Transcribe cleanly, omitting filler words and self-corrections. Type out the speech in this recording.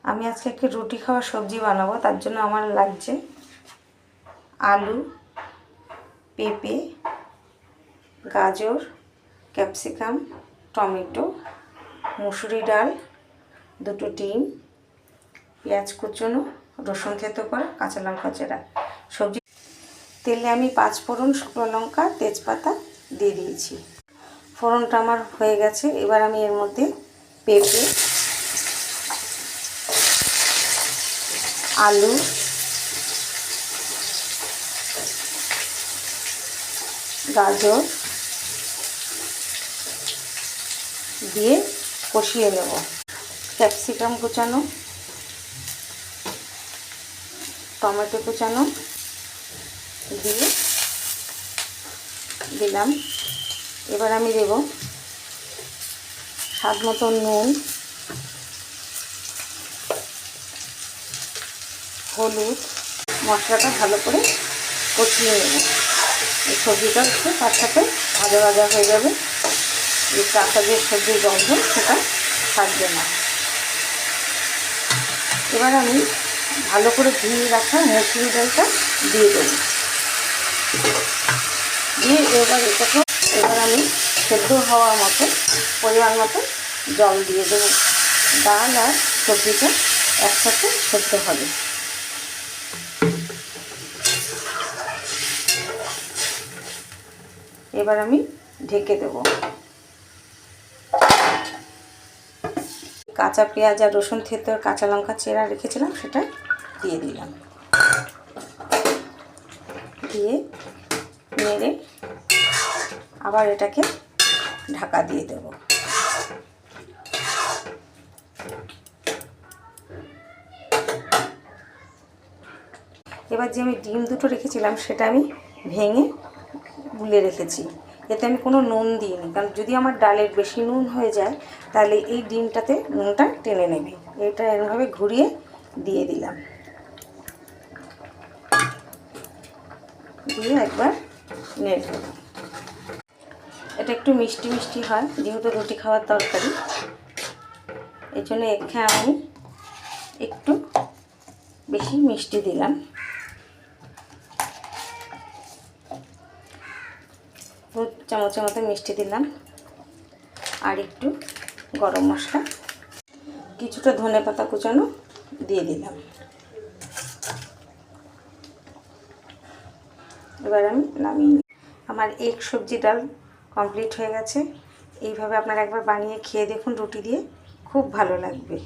আমি আজকে একটি রুটি খাওয়া সবজি বানাবো। তার জন্য আমার লাগছে আলু, পেঁপে, গাজর, ক্যাপসিকাম, টমেটো, মুসুরি ডাল, দুটো ডিম, পেঁয়াজ কুচনো, রসুন থেতো করা, কাঁচা লঙ্কা চেরা। সবজি তেলে আমি 5 ফোড়ন, শুকনো লঙ্কা, তেজপাতা দিয়ে দিয়েছি। ফোড়নটা আমার হয়ে গেছে। এবার আমি এর মধ্যে পেঁপে, আলু, গাজর দিয়ে কষিয়ে নেব। ক্যাপসিকাম কুচানো, টমেটো কুচানো দিয়ে দিলাম। এবার আমি দেব স্বাদ মতো নুন, হলুদ। মশলাটা ভালো করে কষিয়ে নেব। এই সবজিটা একটু তার সাথে ভাজা ভাজা হয়ে যাবে। এই কাঁচা যে সবজির গন্ধ সেটা থাকবে না। এবার আমি ভালো করে ধুয়ে রাখা মুসুরি ডালটা দিয়ে দেবো। দিয়ে এবার আমি সেদ্ধ হওয়ার মতো পরিমাণ মতো জল দিয়ে দেবো। ডাল আর সবজিটা একসাথে সেদ্ধ হবে। এবার আমি ঢেকে দেব। কাঁচা পেঁয়াজ আর রসুন থেতো কাঁচা লঙ্কা চেরা রেখেছিলাম সেটা দিয়ে দিলাম। দিয়ে নেড়ে আবার এটাকে ঢাকা দিয়ে দেব। এবার যে আমি ডিম দুটো রেখেছিলাম সেটা আমি ভেঙে গুলে রেখেছি। এতে আমি কোনো নুন দিইনি, কারণ যদি আমার ডালের বেশি নুন হয়ে যায় তাহলে এই ডিমটাতে নুনটা টেনে নেবে। এটা এরভাবে ঘুরিয়ে দিয়ে দিলাম। দিয়ে একবার নেড়ে দেব। এটা একটু মিষ্টি মিষ্টি হয়, যেহেতু রুটি খাওয়ার তরকারি, এই জন্য এখানে আমি একটু বেশি মিষ্টি দিলাম। দু চামচের মতো মিষ্টি দিলাম। আর একটু গরম মশলা, কিছুটা ধনেপাতা কুচানো দিয়ে দিলাম। এবার আমি নামিয়ে নিই। আমার এক সবজি ডাল কমপ্লিট হয়ে গেছে। এইভাবে আপনারা একবার বানিয়ে খেয়ে দেখুন রুটি দিয়ে, খুব ভালো লাগবে।